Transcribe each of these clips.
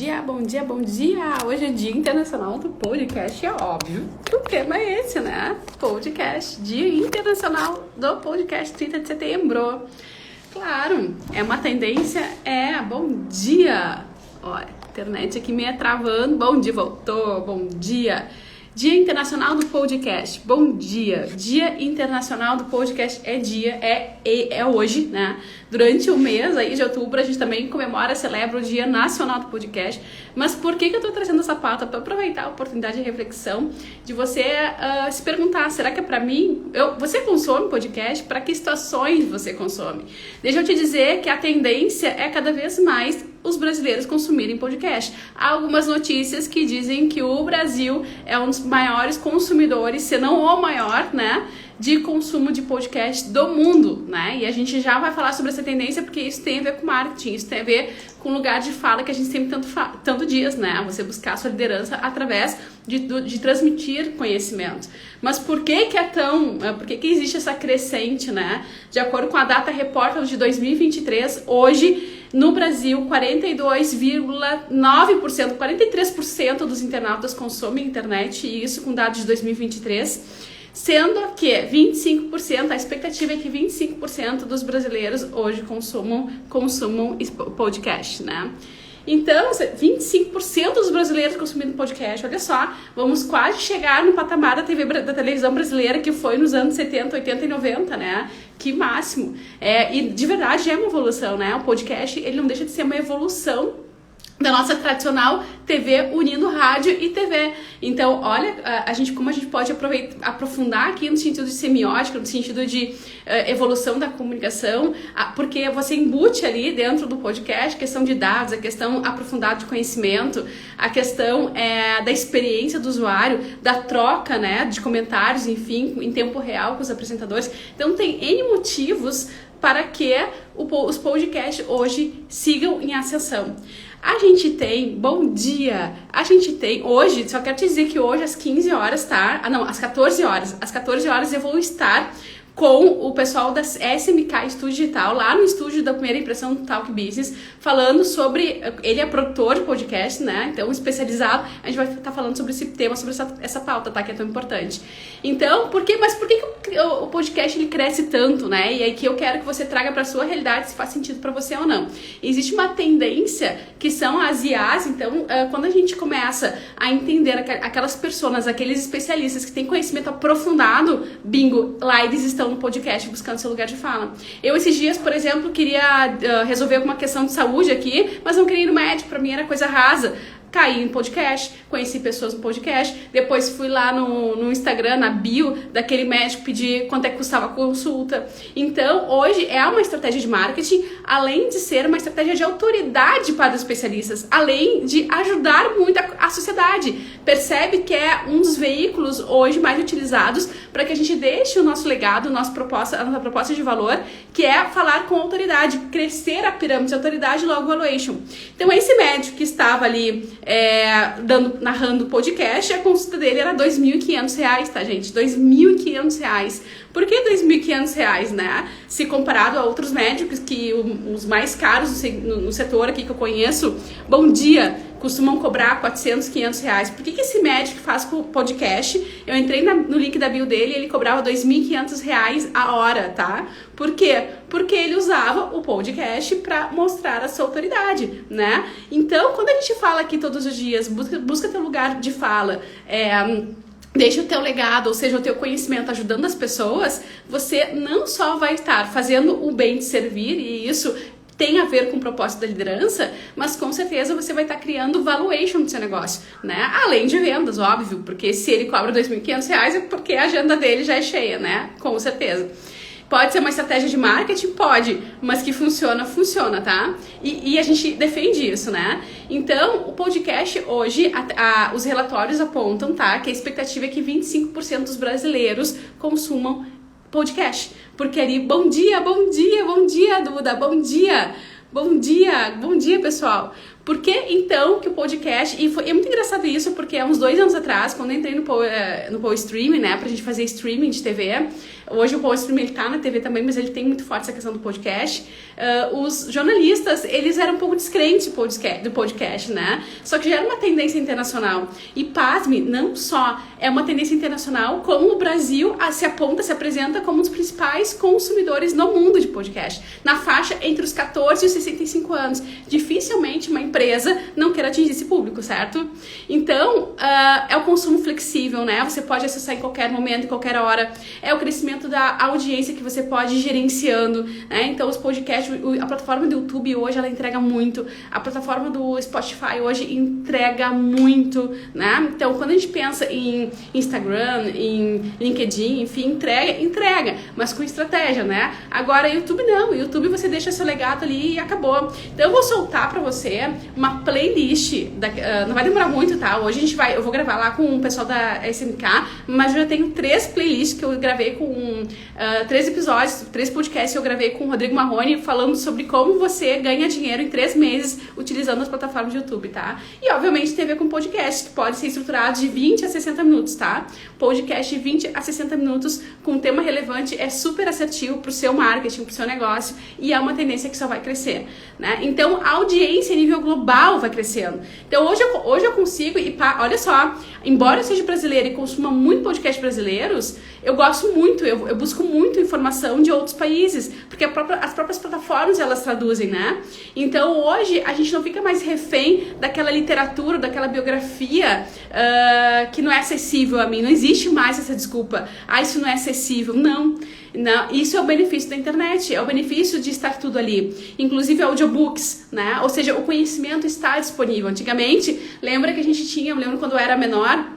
dia, bom dia, bom dia! Hoje é Dia Internacional do Podcast, é óbvio que o tema é esse, né? Podcast, Dia Internacional do Podcast, 30 de setembro. Claro, é uma tendência, bom dia! Olha, internet aqui meio travando, bom dia, voltou, bom dia! Dia Internacional do Podcast, bom dia! Dia Internacional do Podcast é hoje, né? Durante o mês aí de outubro a gente também comemora, celebra o Dia Nacional do Podcast. Mas por que eu tô trazendo essa pauta? Para aproveitar a oportunidade de reflexão, de você se perguntar, será que é para mim? Você consome podcast? Para que situações você consome? Deixa eu te dizer que a tendência é cada vez mais os brasileiros consumirem podcast. Há algumas notícias que dizem que o Brasil é um dos maiores consumidores, se não o maior, né, de consumo de podcast do mundo, né? E a gente já vai falar sobre essa tendência porque isso tem a ver com marketing, isso tem a ver com lugar de fala que a gente sempre tanto diz, né? Você buscar a sua liderança através de transmitir conhecimento. Mas por que que existe essa crescente, né? De acordo com a Data Repórter de 2023, hoje no Brasil, 42,9%, 43% dos internautas consomem internet, e isso com dados de 2023, sendo que 25%, a expectativa é que 25% dos brasileiros hoje consumam podcast, né? Então, 25% dos brasileiros consumindo podcast, olha só, vamos quase chegar no patamar da televisão brasileira que foi nos anos 70, 80 e 90, né? Que máximo. E de verdade é uma evolução, né? O podcast, ele não deixa de ser uma evolução da nossa tradicional TV unindo rádio e TV. Então, olha, como a gente pode aprofundar aqui no sentido de semiótica, no sentido de evolução da comunicação, porque você embute ali dentro do podcast a questão de dados, a questão aprofundada de conhecimento, a questão da experiência do usuário, da troca, né, de comentários, enfim, em tempo real com os apresentadores. Então, tem N motivos para que os podcasts hoje sigam em ascensão. A gente tem, bom dia, hoje, só quero te dizer que hoje às 15 horas, tá? Às 14 horas. Às 14 horas eu vou estar com o pessoal da SMK Estúdio Digital, lá no estúdio da Primeira Impressão do Talk Business, falando sobre, ele é produtor de podcast, né, então especializado, a gente vai estar falando sobre esse tema, sobre essa pauta, tá, que é tão importante. Então, por que o podcast ele cresce tanto, né, e aí que eu quero que você traga para sua realidade se faz sentido para você ou não. Existe uma tendência que são as IAs, então, quando a gente começa a entender aquelas pessoas, aqueles especialistas que têm conhecimento aprofundado, bingo, lá eles estão no podcast buscando seu lugar de fala. Eu esses dias, por exemplo, queria resolver alguma questão de saúde aqui, mas não queria ir no médico, pra mim era coisa rasa. Caí em podcast, conheci pessoas no podcast, depois fui lá no Instagram, na bio daquele médico, pedir quanto é que custava a consulta. Então, hoje é uma estratégia de marketing, além de ser uma estratégia de autoridade para os especialistas, além de ajudar muito a sociedade. Percebe que é um dos veículos hoje mais utilizados para que a gente deixe o nosso legado, a nossa proposta de valor, que é falar com autoridade, crescer a pirâmide de autoridade logo valuation. Então, esse médico que estava ali narrando o podcast, a consulta dele era R$2.500, tá, gente? R$2.500. Por que R$2.500, né? Se comparado a outros médicos, que os mais caros no setor aqui que eu conheço, bom dia, costumam cobrar R$400, R$500. Por que esse médico faz com o podcast? Eu entrei no link da bio dele e ele cobrava R$2.500 a hora, tá? Por quê? Porque ele usava o podcast para mostrar a sua autoridade, né? Então, quando a gente fala aqui todos os dias, busca teu lugar de fala, deixa o teu legado, ou seja, o teu conhecimento ajudando as pessoas, você não só vai estar fazendo o bem de servir, e isso tem a ver com o propósito da liderança, mas com certeza você vai estar criando valuation do seu negócio, né? Além de vendas, óbvio, porque se ele cobra R$2.500 é porque a agenda dele já é cheia, né? Com certeza. Pode ser uma estratégia de marketing? Pode, mas que funciona, tá? E a gente defende isso, né? Então, o podcast hoje, os relatórios apontam, tá? Que a expectativa é que 25% dos brasileiros consumam podcast. Porque ali, bom dia, Duda, bom dia, pessoal. Por que então que o podcast... E é muito engraçado isso, porque há uns 2 anos atrás, quando eu entrei no Power Streaming, né, pra gente fazer streaming de TV, hoje o Power Streaming ele tá na TV também, mas ele tem muito forte essa questão do podcast, os jornalistas, eles eram um pouco descrentes do podcast, né? Só que já era uma tendência internacional. E pasme, não só é uma tendência internacional, como o Brasil se apresenta como um dos principais consumidores no mundo de podcast. Na faixa entre os 14 e os 65 anos. Dificilmente uma empresa não queira atingir esse público, certo? Então, é o consumo flexível, né? Você pode acessar em qualquer momento, em qualquer hora. É o crescimento da audiência que você pode ir gerenciando, né? Então, os podcasts, a plataforma do YouTube hoje, ela entrega muito. A plataforma do Spotify hoje entrega muito, né? Então, quando a gente pensa em Instagram, em LinkedIn, enfim, entrega, mas com estratégia, né? Agora, YouTube não. YouTube você deixa seu legado ali e acabou. Então, eu vou soltar pra você uma playlist, não vai demorar muito, tá? Hoje eu vou gravar lá com o pessoal da SMK, mas eu já tenho 3 playlists que eu gravei com 3 episódios, 3 podcasts que eu gravei com o Rodrigo Marrone, falando sobre como você ganha dinheiro em 3 meses utilizando as plataformas de YouTube, tá? E, obviamente, tem a ver com podcast, que pode ser estruturado de 20 a 60 minutos, tá? Podcast de 20 a 60 minutos com um tema relevante é super assertivo pro seu marketing, pro seu negócio, e é uma tendência que só vai crescer, né? Então, a audiência a nível global vai crescendo. Então, hoje eu consigo, olha só, embora eu seja brasileira e consuma muito podcast brasileiros, eu gosto muito, eu busco muito informação de outros países, porque as próprias plataformas, elas traduzem, né? Então, hoje, a gente não fica mais refém daquela literatura, daquela biografia que não é acessível a mim. Não existe mais essa desculpa. Isso não é acessível. Não, isso é o benefício da internet, é o benefício de estar tudo ali. Inclusive audiobooks, né? Ou seja, o conhecimento está disponível. Antigamente, lembra que eu lembro quando eu era menor,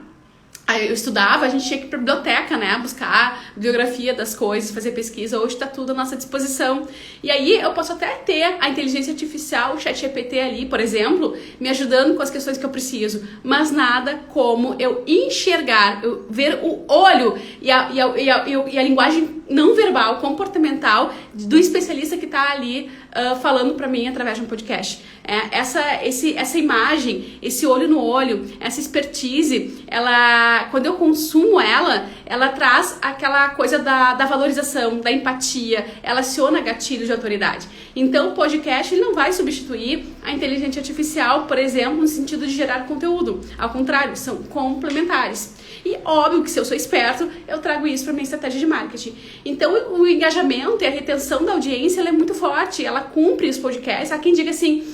eu estudava, a gente tinha que ir pra biblioteca, né, buscar bibliografia das coisas, fazer pesquisa. Hoje tá tudo à nossa disposição. E aí eu posso até ter a inteligência artificial, o ChatGPT ali, por exemplo, me ajudando com as questões que eu preciso, mas nada como eu enxergar, eu ver o olho e a linguagem não verbal, comportamental do especialista que tá ali falando pra mim através de um podcast. Essa imagem, esse olho no olho, essa expertise, quando eu consumo ela traz aquela coisa da valorização, da empatia, ela aciona gatilhos de autoridade. Então, o podcast ele não vai substituir a inteligência artificial, por exemplo, no sentido de gerar conteúdo. Ao contrário, são complementares. E óbvio que se eu sou esperto, eu trago isso para minha estratégia de marketing. Então, o engajamento e a retenção da audiência ela é muito forte, ela cumpre os podcasts. Há quem diga assim,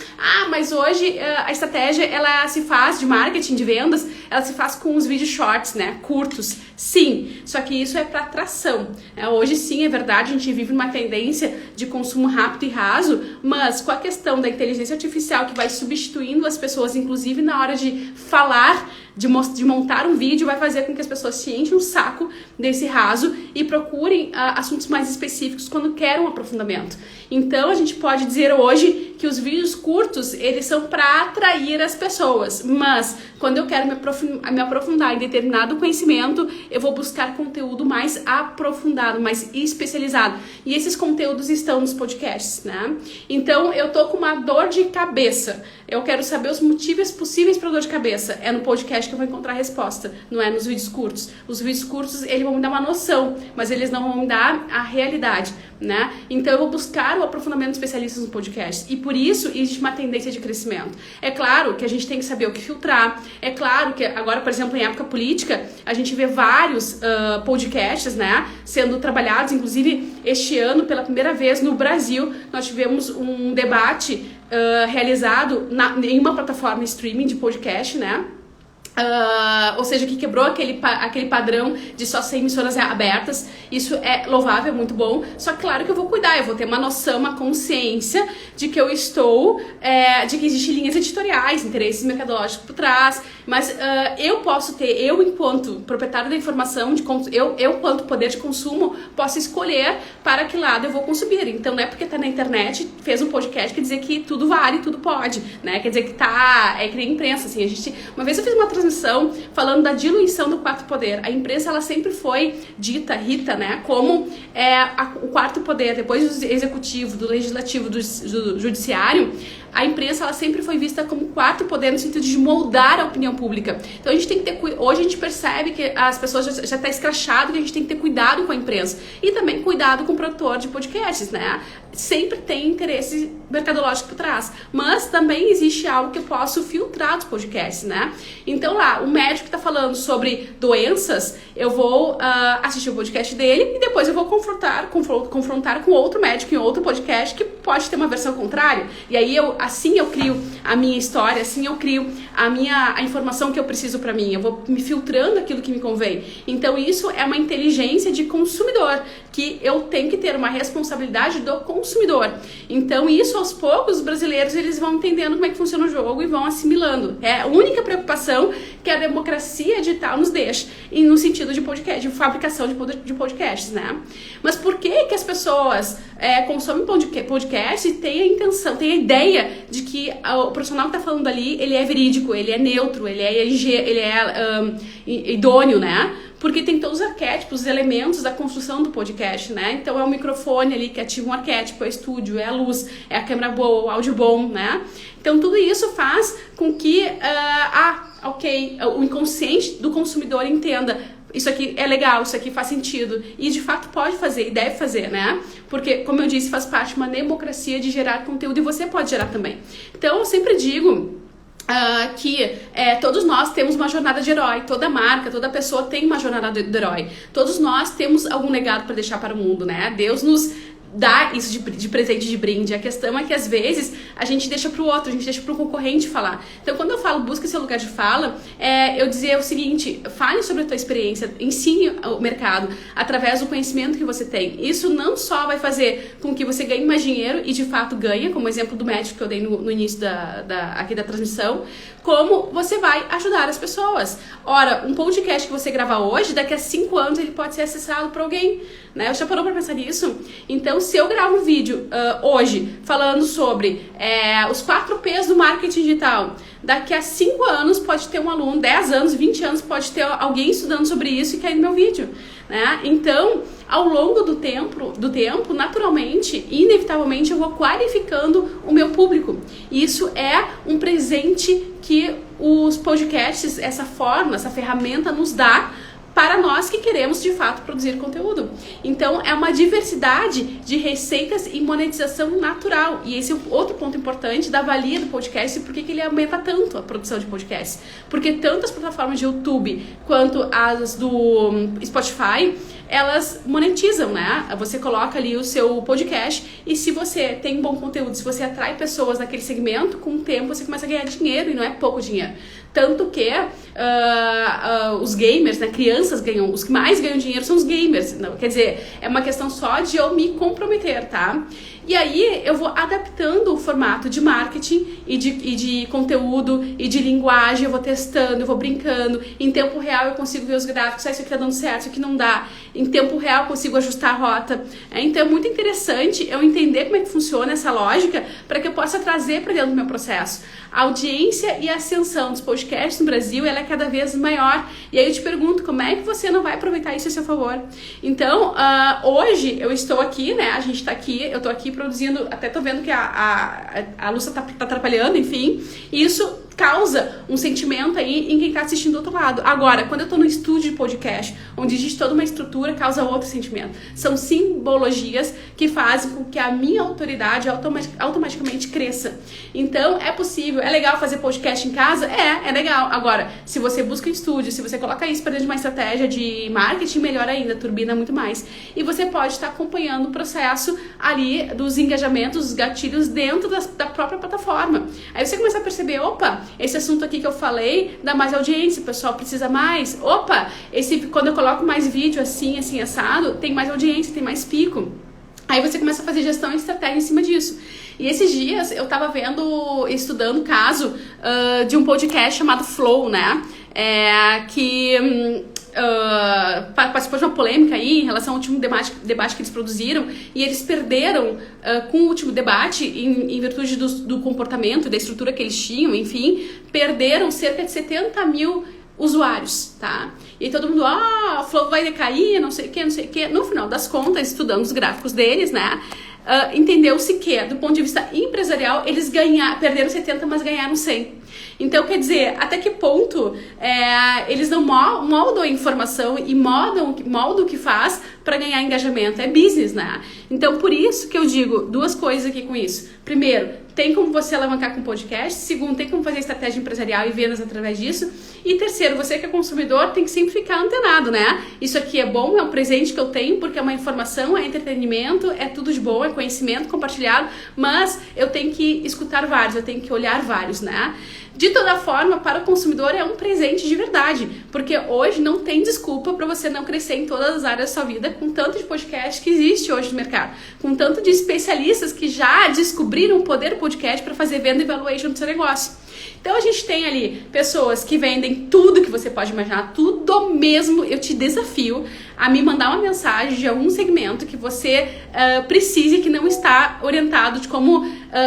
mas hoje a estratégia ela se faz de marketing, de vendas, ela se faz com os vídeos shorts, né, curtos. Sim, só que isso é para atração. Hoje sim, é verdade, a gente vive uma tendência de consumo rápido e raso, mas com a questão da inteligência artificial que vai substituindo as pessoas, inclusive na hora de falar, de montar um vídeo, vai fazer com que as pessoas se enchem um saco desse raso e procurem assuntos mais específicos quando querem um aprofundamento. Então, a gente pode dizer hoje que os vídeos curtos, eles são para atrair as pessoas, mas quando eu quero me aprofundar em determinado conhecimento, eu vou buscar conteúdo mais aprofundado, mais especializado. E esses conteúdos estão nos podcasts, né? Então, eu tô com uma dor de cabeça. Eu quero saber os motivos possíveis para dor de cabeça. É no podcast que eu vou encontrar a resposta, não é nos vídeos curtos. Os vídeos curtos, eles vão me dar uma noção, mas eles não vão me dar a realidade, né? Então, eu vou buscar o aprofundamento de especialistas no podcast. E por isso, existe uma tendência de crescimento. É claro que a gente tem que saber o que filtrar. É claro que agora, por exemplo, em época política, a gente vê vários podcasts, né, sendo trabalhados. Inclusive, este ano, pela primeira vez no Brasil, nós tivemos um debate realizado em uma plataforma streaming de podcast, né? Ou seja, que quebrou aquele padrão de só ser emissoras abertas. Isso é louvável, é muito bom. Só que claro que eu vou cuidar, eu vou ter uma noção, uma consciência de que eu estou, de que existem linhas editoriais, interesses mercadológicos por trás. Mas eu posso ter, eu enquanto proprietário da informação, eu enquanto poder de consumo, posso escolher para que lado eu vou consumir. Então não é porque tá na internet, fez um podcast, quer dizer que tudo vale, tudo pode, né? Quer dizer que é que nem imprensa, assim. Uma vez eu fiz uma transmissão falando da diluição do quarto poder. A imprensa, ela sempre foi dita, né, como o quarto poder, depois do executivo, do legislativo, do judiciário. a imprensa ela sempre foi vista como quarto poder no sentido de moldar a opinião pública. Então a gente tem que ter, hoje a gente percebe que as pessoas já está escrachado que a gente tem que ter cuidado com a imprensa e também cuidado com o produtor de podcasts, né? Sempre tem interesse mercadológico por trás, mas também existe algo que eu posso filtrar dos podcasts, né? Então lá, o médico que está falando sobre doenças, eu vou assistir o podcast dele e depois eu vou confrontar com outro médico em outro podcast que pode ter uma versão contrária. E aí assim eu crio a minha história, assim eu crio a informação que eu preciso para mim. Eu vou me filtrando aquilo que me convém. Então isso é uma inteligência de consumidor, que eu tenho que ter uma responsabilidade do consumidor. Então isso aos poucos os brasileiros eles vão entendendo como é que funciona o jogo e vão assimilando. É a única preocupação que a democracia digital nos deixa, e no sentido de podcast, de fabricação de podcasts, né? Mas por que as pessoas consomem podcast e têm a intenção, têm a ideia de que o profissional que está falando ali, ele é verídico, ele é neutro, ele é idôneo, né? Porque tem todos os arquétipos, os elementos da construção do podcast, né? Então é o microfone ali que ativa um arquétipo, é o estúdio, é a luz, é a câmera boa, o áudio bom, né? Então tudo isso faz com que o inconsciente do consumidor entenda: isso aqui é legal, isso aqui faz sentido. E de fato pode fazer e deve fazer, né? Porque, como eu disse, faz parte de uma democracia de gerar conteúdo e você pode gerar também. Então eu sempre digo que todos nós temos uma jornada de herói, toda marca, toda pessoa tem uma jornada de herói. Todos nós temos algum legado para deixar para o mundo, né? Deus nos dá isso de presente, de brinde. A questão é que às vezes a gente deixa pro outro, a gente deixa pro concorrente falar. Então quando eu falo busca seu lugar de fala, eu dizer o seguinte: fale sobre a tua experiência, ensine o mercado através do conhecimento que você tem. Isso não só vai fazer com que você ganhe mais dinheiro, e de fato ganha, como o exemplo do médico que eu dei no início aqui da transmissão, como você vai ajudar as pessoas. Ora, um podcast que você grava hoje, daqui a 5 anos ele pode ser acessado por alguém, né? Já parou pra pensar nisso? Então, se eu gravo um vídeo hoje falando sobre os 4 P's do marketing digital, daqui a 5 anos pode ter um aluno, 10 anos, 20 anos, pode ter alguém estudando sobre isso e cair no meu vídeo, né? Então, ao longo do tempo, naturalmente, inevitavelmente, eu vou qualificando o meu público. Isso é um presente que os podcasts, essa ferramenta nos dá para nós que queremos, de fato, produzir conteúdo. Então, é uma diversidade de receitas e monetização natural. E esse é outro ponto importante da valia do podcast, e por que ele aumenta tanto a produção de podcast. Porque tanto as plataformas de YouTube quanto as do Spotify, elas monetizam, né? Você coloca ali o seu podcast e se você tem um bom conteúdo, se você atrai pessoas naquele segmento, com o tempo você começa a ganhar dinheiro, e não é pouco dinheiro. Tanto que os gamers, né, crianças ganham, os que mais ganham dinheiro são os gamers. Não, quer dizer, é uma questão só de eu me comprometer, tá? E aí eu vou adaptando o formato de marketing e de conteúdo e de linguagem, eu vou testando, eu vou brincando. Em tempo real eu consigo ver os gráficos, isso aqui tá dando certo, isso aqui não dá. Em tempo real eu consigo ajustar a rota. Então é muito interessante eu entender como é que funciona essa lógica para que eu possa trazer para dentro do meu processo. A audiência e a ascensão dos podcasts no Brasil, ela é cada vez maior. E aí eu te pergunto, como é que você não vai aproveitar isso a seu favor? Então, hoje eu estou aqui, né? A gente tá aqui, eu tô aqui produzindo, até tô vendo que a luz tá atrapalhando, enfim. E isso causa um sentimento aí em quem está assistindo do outro lado. Agora, quando eu estou no estúdio de podcast, onde existe toda uma estrutura, causa outro sentimento. São simbologias que fazem com que a minha autoridade automaticamente cresça. Então, é possível, é legal fazer podcast em casa? É legal. Agora, se você busca estúdio, se você coloca isso para dentro de uma estratégia de marketing, melhor ainda, turbina muito mais. E você pode estar acompanhando o processo ali dos engajamentos, dos gatilhos dentro da própria plataforma. Aí você começa a perceber, opa, esse assunto aqui que eu falei dá mais audiência, o pessoal precisa mais. Opa, quando eu coloco mais vídeo assim, assado, tem mais audiência, tem mais pico. Aí você começa a fazer gestão e estratégia em cima disso. E esses dias eu tava estudando o caso de um podcast chamado Flow, né? Que participou de uma polêmica aí em relação ao último debate que eles produziram, e eles perderam com o último debate, em virtude do comportamento, da estrutura que eles tinham, enfim, perderam cerca de 70 mil usuários, tá? E aí todo mundo, o Flow vai decair, não sei o que. No final das contas, estudando os gráficos deles, né? entendeu-se que, do ponto de vista empresarial, eles perderam 70, mas ganharam 100. Então, quer dizer, até que ponto eles não moldam a informação e moldam o que faz para ganhar engajamento. É business, né? Então, por isso que eu digo duas coisas aqui com isso. Primeiro, tem como você alavancar com podcast. Segundo, tem como fazer estratégia empresarial e vendas através disso. E terceiro, você que é consumidor tem que sempre ficar antenado, né? Isso aqui é bom, é um presente que eu tenho, porque é uma informação, é entretenimento, é tudo de bom, é conhecimento compartilhado, mas eu tenho que escutar vários, eu tenho que olhar vários, né? De toda forma, para o consumidor é um presente de verdade, porque hoje não tem desculpa para você não crescer em todas as áreas da sua vida com tanto de podcast que existe hoje no mercado, com tanto de especialistas que já descobriram o poder do podcast para fazer venda e valuation do seu negócio. Então a gente tem ali pessoas que vendem tudo que você pode imaginar, tudo mesmo. Eu te desafio a me mandar uma mensagem de algum segmento que você precise, que não está orientado de como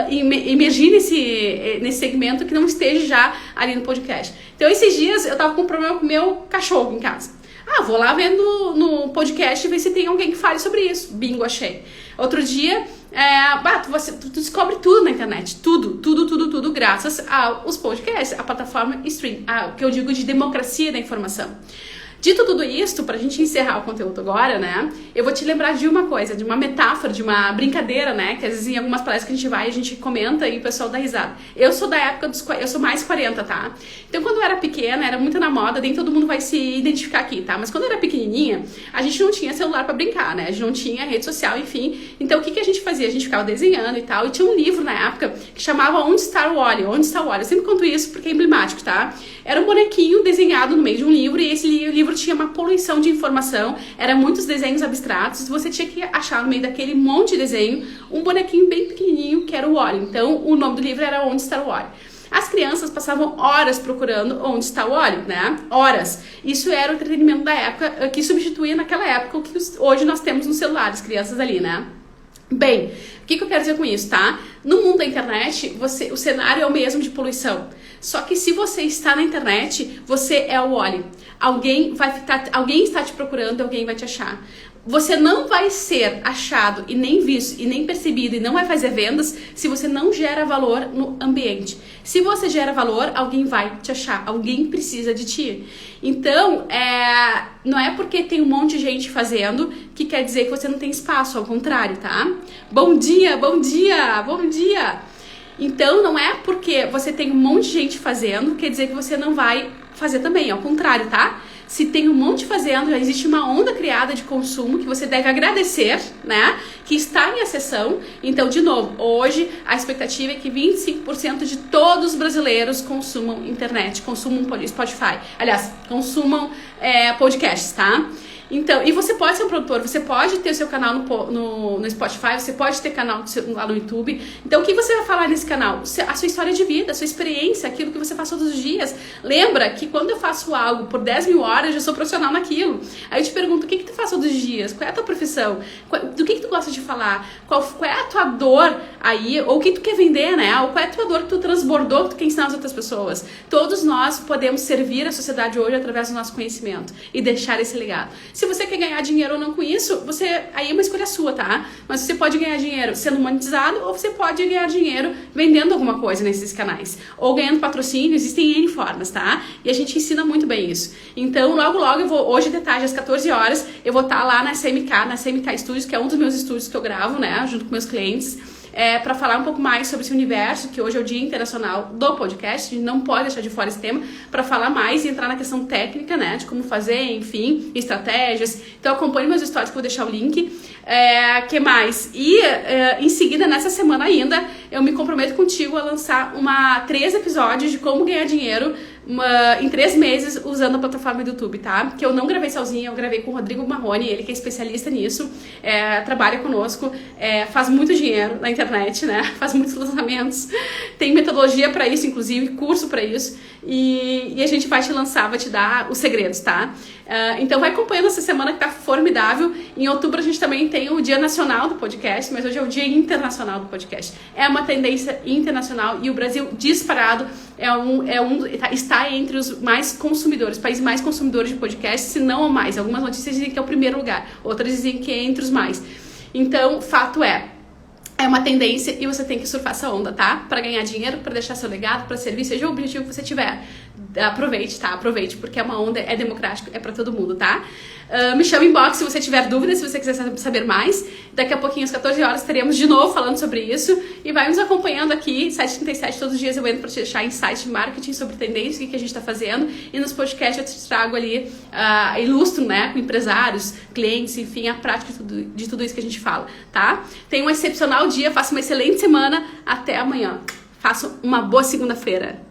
emergir nesse segmento, que não esteja já ali no podcast. Então esses dias eu tava com um problema com o meu cachorro em casa. Vou lá vendo no podcast e ver se tem alguém que fale sobre isso. Bingo, achei. Outro dia, tu descobre tudo na internet. Tudo, graças aos podcasts, a plataforma Stream, que eu digo de democracia da informação. Dito tudo isso, pra gente encerrar o conteúdo agora, né, eu vou te lembrar de uma coisa, de uma metáfora, de uma brincadeira, né, que às vezes em algumas palestras que a gente vai, a gente comenta e o pessoal dá risada. Eu sou da época eu sou mais 40, tá? Então quando eu era pequena, era muito na moda, nem todo mundo vai se identificar aqui, tá? Mas quando eu era pequenininha, a gente não tinha celular pra brincar, né, a gente não tinha rede social, enfim. Então o que a gente fazia? A gente ficava desenhando e tal, e tinha um livro na época que chamava Onde Está o Wally? Onde Está o Wally? Eu sempre conto isso porque é emblemático, tá? Era um bonequinho desenhado no meio de um livro, e esse livro tinha uma poluição de informação, eram muitos desenhos abstratos, você tinha que achar no meio daquele monte de desenho um bonequinho bem pequenininho que era o Wally. Então o nome do livro era Onde Está o Wally. As crianças passavam horas procurando onde está o Wally, né? Horas. Isso era o entretenimento da época, que substituía naquela época o que hoje nós temos nos celulares, crianças ali, né? Bem, o que eu quero dizer com isso, tá? No mundo da internet, o cenário é o mesmo de poluição. Só que se você está na internet, você é o Wally. Alguém está te procurando, alguém vai te achar. Você não vai ser achado e nem visto e nem percebido e não vai fazer vendas se você não gera valor no ambiente. Se você gera valor, alguém vai te achar, alguém precisa de ti. Então, não é porque tem um monte de gente fazendo que quer dizer que você não tem espaço, ao contrário, tá? Bom dia, bom dia, bom dia! Então, não é porque você tem um monte de gente fazendo, quer dizer que você não vai fazer também, ao contrário, tá? Se tem um monte fazendo, já existe uma onda criada de consumo que você deve agradecer, né? Que está em ascensão. Então, de novo, hoje a expectativa é que 25% de todos os brasileiros consumam internet, consumam Spotify. Aliás, consumam podcasts, tá? Então, e você pode ser um produtor, você pode ter o seu canal no Spotify, você pode ter canal lá no YouTube. Então, o que você vai falar nesse canal? A sua história de vida, a sua experiência, aquilo que você faz todos os dias. Lembra que quando eu faço algo por 10 mil horas, eu já sou profissional naquilo. Aí eu te pergunto, o que tu faz todos os dias? Qual é a tua profissão? Do que tu gosta de falar? Qual é a tua dor aí? Ou o que tu quer vender, né? Ou qual é a tua dor que tu transbordou, que tu quer ensinar as outras pessoas? Todos nós podemos servir a sociedade hoje através do nosso conhecimento e deixar esse legado. Se você quer ganhar dinheiro ou não com isso, aí é uma escolha sua, tá? Mas você pode ganhar dinheiro sendo monetizado ou você pode ganhar dinheiro vendendo alguma coisa nesses canais. Ou ganhando patrocínio, existem N formas, tá? E a gente ensina muito bem isso. Então, logo eu vou, hoje de tarde, às 14 horas, eu vou estar lá na CMK Studios, que é um dos meus estúdios que eu gravo, né? Junto com meus clientes. Para falar um pouco mais sobre esse universo, que hoje é o Dia Internacional do Podcast, a gente não pode deixar de fora esse tema, para falar mais e entrar na questão técnica, né, de como fazer, enfim, estratégias. Então acompanhe meus stories que eu vou deixar o link. Que mais? E em seguida, nessa semana ainda, eu me comprometo contigo a lançar 3 episódios de como ganhar dinheiro em 3 meses usando a plataforma do YouTube, tá? Que eu não gravei sozinha, eu gravei com o Rodrigo Marrone, ele que é especialista nisso, trabalha conosco, faz muito dinheiro na internet, né? Faz muitos lançamentos, tem metodologia pra isso, inclusive, curso pra isso, e a gente vai te lançar, vai te dar os segredos, tá? Então vai acompanhando essa semana que tá formidável. Em outubro a gente também tem o Dia Nacional do Podcast, mas hoje é o Dia Internacional do Podcast. É uma tendência internacional e o Brasil disparado está entre os mais consumidores, países mais consumidores de podcast, se não ou mais. Algumas notícias dizem que é o primeiro lugar, outras dizem que é entre os mais. Então, fato é, é uma tendência e você tem que surfar essa onda, tá? Pra ganhar dinheiro, pra deixar seu legado, pra servir, seja o objetivo que você tiver. Aproveite, tá? Aproveite, porque é uma onda, é democrático, é pra todo mundo, tá? Me chama inbox se você tiver dúvidas, se você quiser saber mais. Daqui a pouquinho, às 14 horas, teremos de novo falando sobre isso. E vai nos acompanhando aqui, 7h37, todos os dias eu entro pra te deixar insights de marketing sobre tendências, o que a gente tá fazendo. E nos podcasts eu te trago ali, ilustro, né, com empresários, clientes, enfim, a prática de tudo isso que a gente fala, tá? Tenha um excepcional dia, faça uma excelente semana. Até amanhã. Faça uma boa segunda-feira.